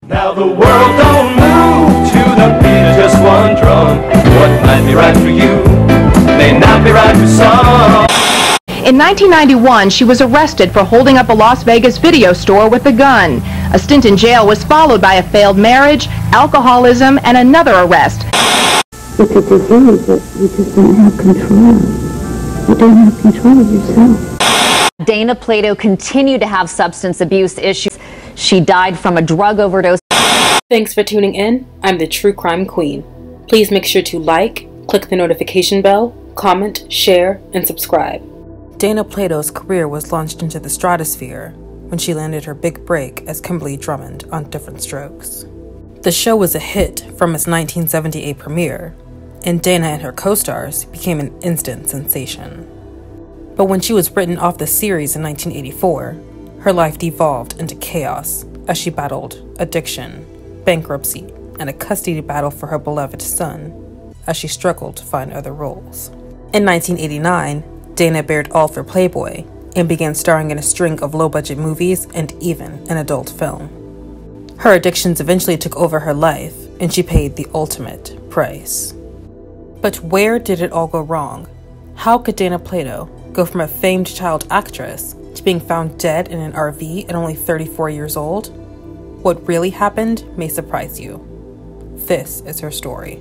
Now the world don't move to the beat of just one drum. What might be right for you may not be right for some. In 1991, she was arrested for holding up a Las Vegas video store with a gun. A stint in jail was followed by a failed marriage, alcoholism, and another arrest. It's a disease that you just don't have control. You don't have control of yourself. Dana Plato continued to have substance abuse issues. She died from a drug overdose. Thanks for tuning in. I'm the True Crime Queen. Please make sure to like, click the notification bell, comment, share, and subscribe. Dana Plato's career was launched into the stratosphere when she landed her big break as Kimberly Drummond on Diff'rent Strokes. The show was a hit from its 1978 premiere, and Dana and her co-stars became an instant sensation. But when she was written off the series in 1984, her life devolved into chaos as she battled addiction, bankruptcy, and a custody battle for her beloved son as she struggled to find other roles. In 1989, Dana bared all for Playboy and began starring in a string of low-budget movies and even an adult film. Her addictions eventually took over her life, and she paid the ultimate price. But where did it all go wrong? How could Dana Plato go from a famed child actress to being found dead in an RV at only 34 years old? What really happened may surprise you. This is her story.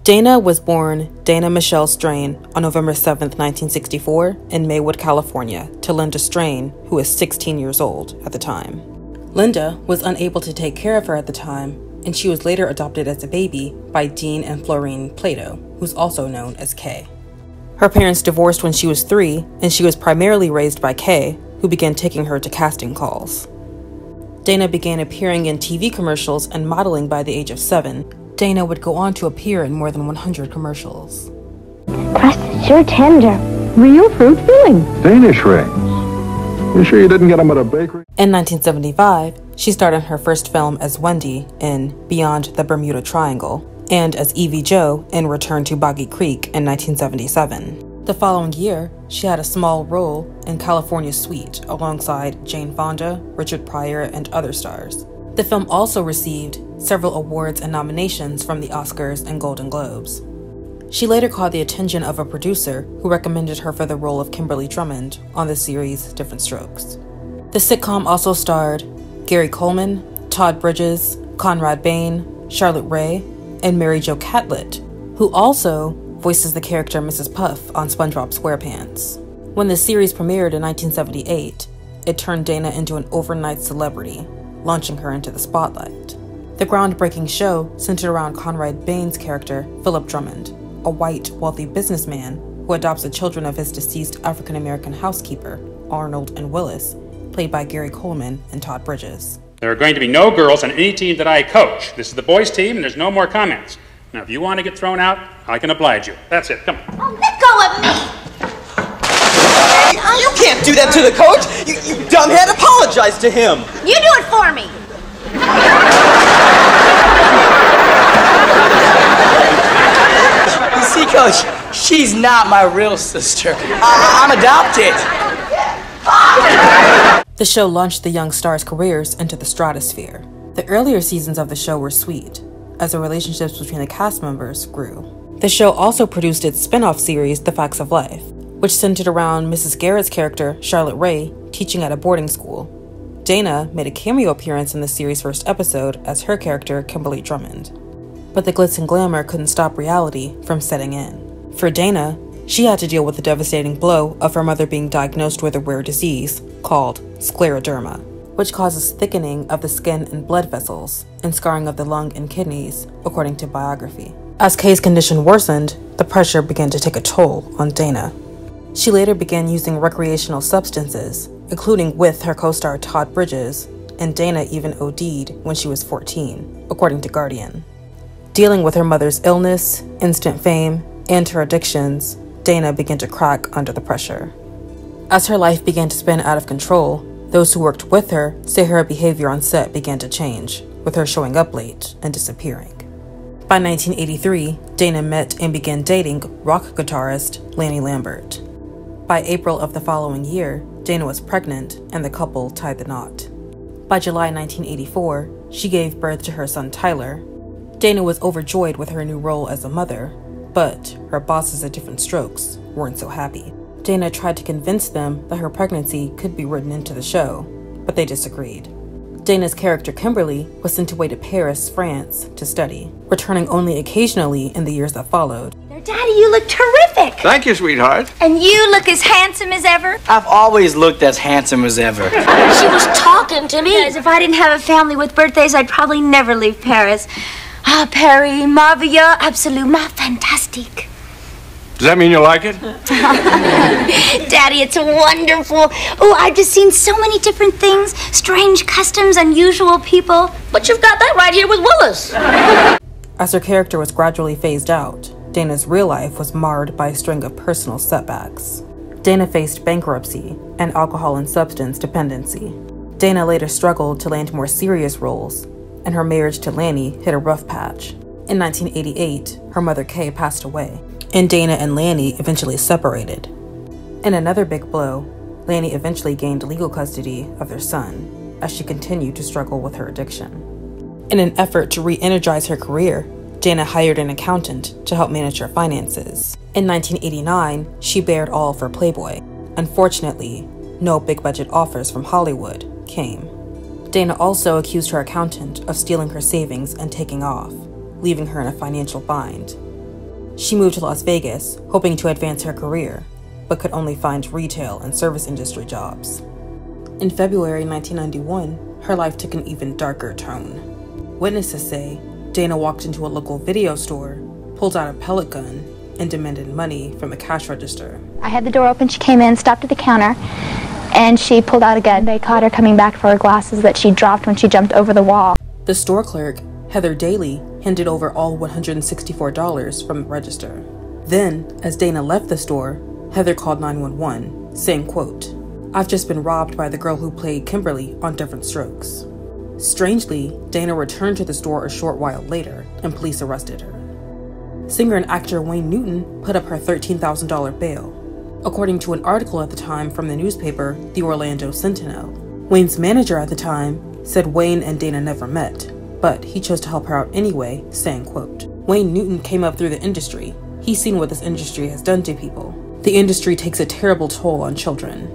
Dana was born Dana Michelle Strain on November 7, 1964, in Maywood, California, to Linda Strain, who was 16 years old at the time. Linda was unable to take care of her at the time, and she was later adopted as a baby by Dean and Florine Plato, who's also known as Kay. Her parents divorced when she was 3, and she was primarily raised by Kay, who began taking her to casting calls. Dana began appearing in TV commercials and modeling by the age of 7. Dana would go on to appear in more than 100 commercials. Crust is sure tender. Real fruit filling. Danish rings. You sure you didn't get them at a bakery? In 1975, she starred in her first film as Wendy in Beyond the Bermuda Triangle, and as Evie Jo in Return to Boggy Creek in 1977. The following year, she had a small role in California Suite alongside Jane Fonda, Richard Pryor, and other stars. The film also received several awards and nominations from the Oscars and Golden Globes. She later caught the attention of a producer who recommended her for the role of Kimberly Drummond on the series Diff'rent Strokes. The sitcom also starred Gary Coleman, Todd Bridges, Conrad Bain, Charlotte Rae, and Mary Jo Catlett, who also voices the character Mrs. Puff on SpongeBob SquarePants. When the series premiered in 1978, it turned Dana into an overnight celebrity, launching her into the spotlight. The groundbreaking show centered around Conrad Bain's character, Philip Drummond, a white, wealthy businessman who adopts the children of his deceased African-American housekeeper, Arnold and Willis, played by Gary Coleman and Todd Bridges. There are going to be no girls on any team that I coach. This is the boys' team, and there's no more comments. Now, if you want to get thrown out, I can oblige you. That's it. Come on. Oh, let go of me! Hey, you can't do that to the coach! You dumbhead, apologize to him! You do it for me! You see, Coach, she's not my real sister. I'm adopted. The show launched the young stars' careers into the stratosphere. The earlier seasons of the show were sweet, as the relationships between the cast members grew. The show also produced its spin-off series, The Facts of Life, which centered around Mrs. Garrett's character, Charlotte Rae, teaching at a boarding school. Dana made a cameo appearance in the series' first episode as her character, Kimberly Drummond. But the glitz and glamour couldn't stop reality from setting in. For Dana, she had to deal with the devastating blow of her mother being diagnosed with a rare disease called scleroderma, which causes thickening of the skin and blood vessels and scarring of the lung and kidneys, according to biography. As Kay's condition worsened, the pressure began to take a toll on Dana. She later began using recreational substances, including with her co-star Todd Bridges, and Dana even OD'd when she was 14, according to Guardian. Dealing with her mother's illness, instant fame, and her addictions, Dana began to crack under the pressure. As her life began to spin out of control, those who worked with her say her behavior on set began to change, with her showing up late and disappearing. By 1983, Dana met and began dating rock guitarist Lanny Lambert. By April of the following year, Dana was pregnant and the couple tied the knot. By July 1984, she gave birth to her son Tyler. Dana was overjoyed with her new role as a mother, but her bosses at Diff'rent Strokes weren't so happy. Dana tried to convince them that her pregnancy could be written into the show, but they disagreed. Dana's character Kimberly was sent away to Paris, France, to study, returning only occasionally in the years that followed. Daddy, you look terrific. Thank you, sweetheart. And you look as handsome as ever. I've always looked as handsome as ever. She was talking to me. As if I didn't have a family with birthdays, I'd probably never leave Paris. Ah, Paris, merveilleux, absolument fantastique. Does that mean you like it? Daddy, it's wonderful. Oh, I've just seen so many different things, strange customs, unusual people. But you've got that right here with Willis. As her character was gradually phased out, Dana's real life was marred by a string of personal setbacks. Dana faced bankruptcy and alcohol and substance dependency. Dana later struggled to land more serious roles, and her marriage to Lanny hit a rough patch. In 1988, her mother Kay passed away, and Dana and Lanny eventually separated. In another big blow, Lanny eventually gained legal custody of their son as she continued to struggle with her addiction. In an effort to re-energize her career, Dana hired an accountant to help manage her finances. In 1989, she bared all for Playboy. Unfortunately, no big-budget offers from Hollywood came. Dana also accused her accountant of stealing her savings and taking off, leaving her in a financial bind. She moved to Las Vegas, hoping to advance her career, but could only find retail and service industry jobs. In February 1991, her life took an even darker tone. Witnesses say Dana walked into a local video store, pulled out a pellet gun, and demanded money from a cash register. I had the door open, she came in, stopped at the counter, and she pulled out a gun. They caught her coming back for her glasses that she dropped when she jumped over the wall. The store clerk, Heather Daly, handed over all $164 from the register. Then, as Dana left the store, Heather called 911, saying, quote, "I've just been robbed by the girl who played Kimberly on Diff'rent Strokes." Strangely, Dana returned to the store a short while later, and police arrested her. Singer and actor Wayne Newton put up her $13,000 bail. According to an article at the time from the newspaper, the Orlando Sentinel, Wayne's manager at the time said Wayne and Dana never met, but he chose to help her out anyway, saying, quote, "Wayne Newton came up through the industry. He's seen what this industry has done to people. The industry takes a terrible toll on children,"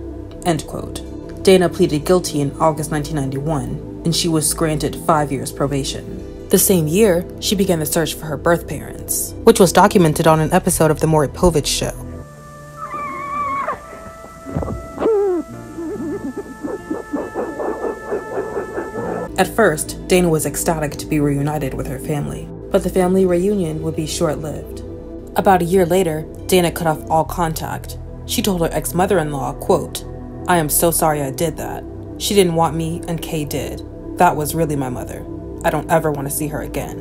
end quote. Dana pleaded guilty in August 1991, and she was granted 5 years probation. The same year, she began the search for her birth parents, which was documented on an episode of The Maury Povich Show. At first, Dana was ecstatic to be reunited with her family, but the family reunion would be short-lived. About a year later, Dana cut off all contact. She told her ex-mother-in-law, quote, "I am so sorry I did that. She didn't want me and Kay did. That was really my mother. I don't ever want to see her again."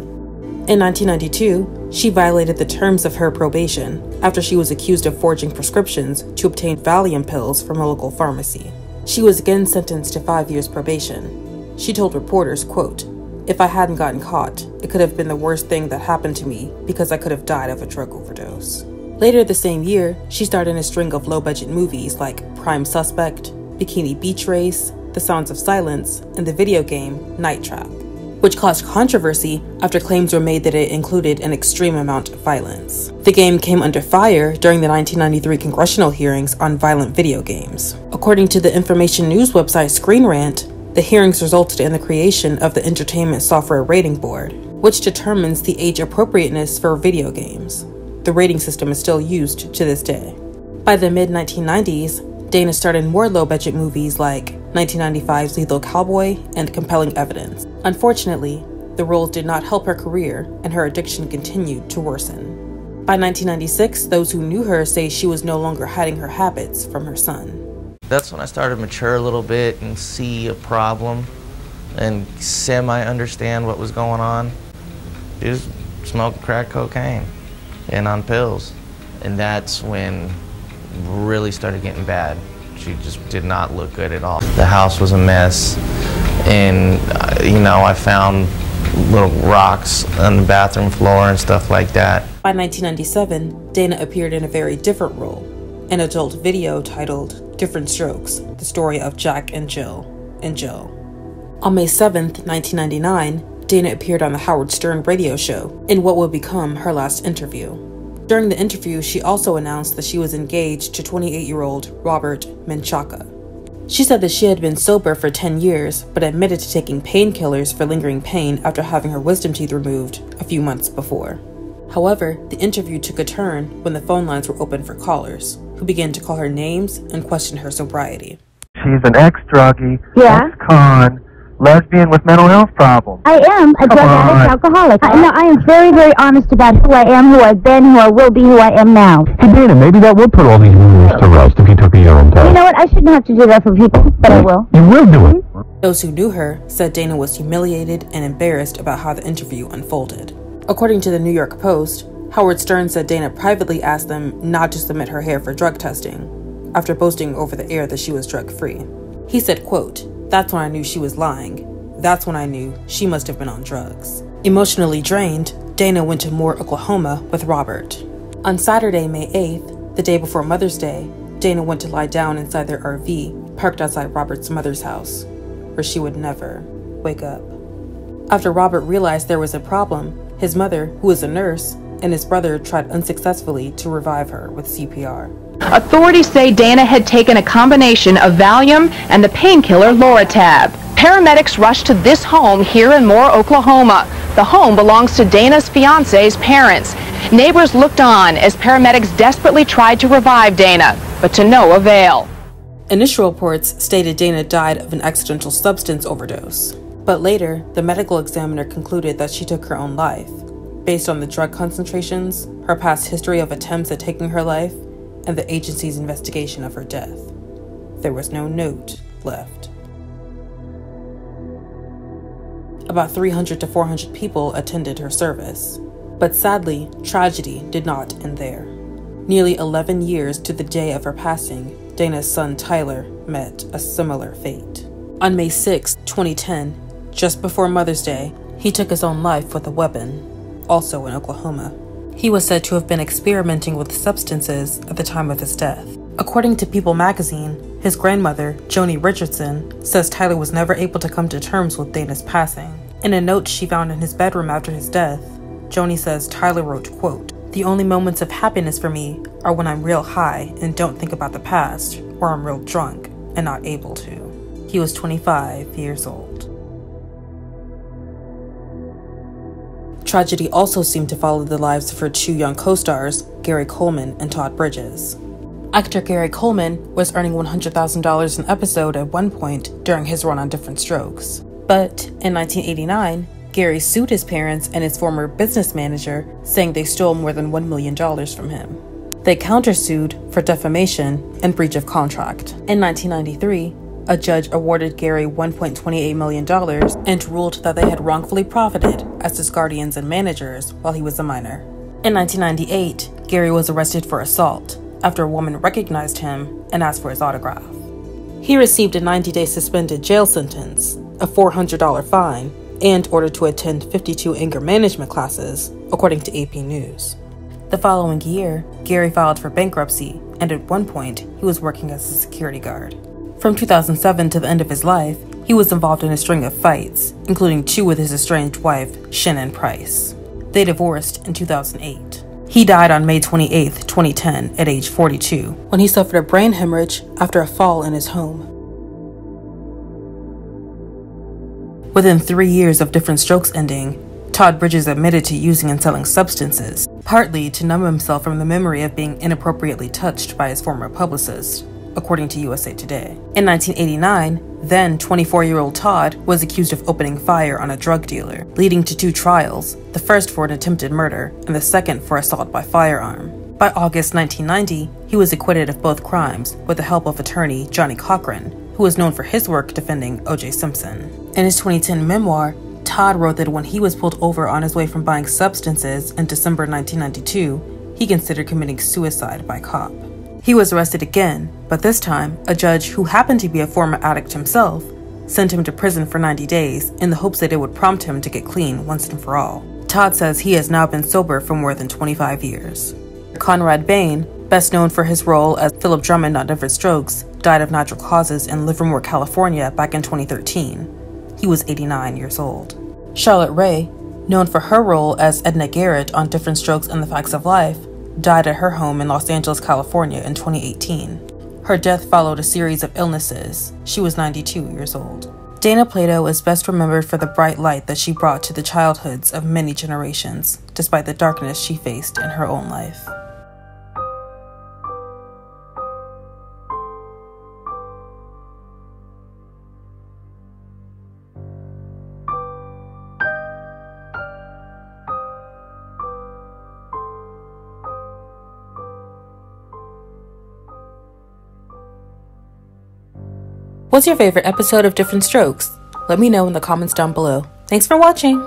In 1992, she violated the terms of her probation after she was accused of forging prescriptions to obtain Valium pills from a local pharmacy. She was again sentenced to 5 years probation. She told reporters, quote, "If I hadn't gotten caught, it could have been the worst thing that happened to me because I could have died of a drug overdose." Later the same year, she starred in a string of low-budget movies like Prime Suspect, Bikini Beach Race, The Sounds of Silence, and the video game Night Trap, which caused controversy after claims were made that it included an extreme amount of violence. The game came under fire during the 1993 congressional hearings on violent video games. According to the information news website Screen Rant, the hearings resulted in the creation of the Entertainment Software Rating Board, which determines the age appropriateness for video games. The rating system is still used to this day. By the mid-1990s, Dana starred in more low-budget movies like 1995's Lethal Cowboy and Compelling Evidence. Unfortunately, the roles did not help her career, and her addiction continued to worsen. By 1996, those who knew her say she was no longer hiding her habits from her son. That's when I started to mature a little bit and see a problem and semi-understand what was going on. She was smoking crack cocaine and on pills. And that's when really started getting bad. She just did not look good at all. The house was a mess, and I found little rocks on the bathroom floor and stuff like that. By 1997, Dana appeared in a very different role, an adult video titled Diff'rent Strokes, the story of Jack and Jill in jail. On May 7th, 1999, Dana appeared on the Howard Stern radio show in what would become her last interview. During the interview, she also announced that she was engaged to 28-year-old Robert Menchaca. She said that she had been sober for 10 years, but admitted to taking painkillers for lingering pain after having her wisdom teeth removed a few months before. However, the interview took a turn when the phone lines were open for callers, who began to call her names and question her sobriety. She's an ex-druggie, Yeah? ex-con, lesbian with mental health problems. I am a drug addict alcoholic. No, I am very, very honest about who I am, who I've been, who I will be, who I am now. Hey, Dana, maybe that would put all these rumors to rest if you took a urine test. You know what? I shouldn't have to do that for people, but I will. You will do it. Those who knew her said Dana was humiliated and embarrassed about how the interview unfolded. According to the New York Post, Howard Stern said Dana privately asked them not to submit her hair for drug testing, after boasting over the air that she was drug-free. He said, quote, "That's when I knew she was lying. That's when I knew she must have been on drugs." Emotionally drained, Dana went to Moore, Oklahoma with Robert. On Saturday, May 8th, the day before Mother's Day, Dana went to lie down inside their RV, parked outside Robert's mother's house, where she would never wake up. After Robert realized there was a problem, his mother, who was a nurse, and his brother tried unsuccessfully to revive her with CPR. Authorities say Dana had taken a combination of Valium and the painkiller Loratab. Paramedics rushed to this home here in Moore, Oklahoma. The home belongs to Dana's fiance's parents. Neighbors looked on as paramedics desperately tried to revive Dana, but to no avail. Initial reports stated Dana died of an accidental substance overdose, but later, the medical examiner concluded that she took her own life, based on the drug concentrations, her past history of attempts at taking her life, and the agency's investigation of her death. There was no note left. About 300 to 400 people attended her service, but sadly, tragedy did not end there. Nearly 11 years to the day of her passing, Dana's son Tyler met a similar fate. On May 6, 2010, just before Mother's Day, he took his own life with a weapon, also in Oklahoma. He was said to have been experimenting with substances at the time of his death. According to People magazine, his grandmother, Joni Richardson, says Tyler was never able to come to terms with Dana's passing. In a note she found in his bedroom after his death, Joni says Tyler wrote, quote, "The only moments of happiness for me are when I'm real high and don't think about the past, or I'm real drunk and not able to." He was 25 years old. Tragedy also seemed to follow the lives of her two young co-stars, Gary Coleman and Todd Bridges. Actor Gary Coleman was earning $100,000 an episode at one point during his run on Diff'rent Strokes. But in 1989, Gary sued his parents and his former business manager, saying they stole more than $1 million from him. They countersued for defamation and breach of contract. In 1993, a judge awarded Gary $1.28 million and ruled that they had wrongfully profited as his guardians and managers while he was a minor. In 1998, Gary was arrested for assault after a woman recognized him and asked for his autograph. He received a 90-day suspended jail sentence, a $400 fine, and ordered to attend 52 anger management classes, according to AP News. The following year, Gary filed for bankruptcy, and at one point, he was working as a security guard. From 2007 to the end of his life, he was involved in a string of fights, including two with his estranged wife, Shannon Price. They divorced in 2008. He died on May 28, 2010, at age 42, when he suffered a brain hemorrhage after a fall in his home. Within 3 years of Diff'rent Strokes ending, Todd Bridges admitted to using and selling substances, partly to numb himself from the memory of being inappropriately touched by his former publicist, according to USA Today. In 1989, then 24-year-old Todd was accused of opening fire on a drug dealer, leading to 2 trials, the first for an attempted murder and the second for assault by firearm. By August 1990, he was acquitted of both crimes with the help of attorney Johnny Cochran, who was known for his work defending O.J. Simpson. In his 2010 memoir, Todd wrote that when he was pulled over on his way from buying substances in December 1992, he considered committing suicide by cop. He was arrested again, but this time, a judge who happened to be a former addict himself sent him to prison for 90 days in the hopes that it would prompt him to get clean once and for all. Todd says he has now been sober for more than 25 years. Conrad Bain, best known for his role as Philip Drummond on Diff'rent Strokes, died of natural causes in Livermore, California back in 2013. He was 89 years old. Charlotte Rae, known for her role as Edna Garrett on Diff'rent Strokes and the Facts of Life, died at her home in Los Angeles, California in 2018. Her death followed a series of illnesses. She was 92 years old. Dana Plato is best remembered for the bright light that she brought to the childhoods of many generations, despite the darkness she faced in her own life. What's your favorite episode of Diff'rent Strokes? Let me know in the comments down below. Thanks for watching!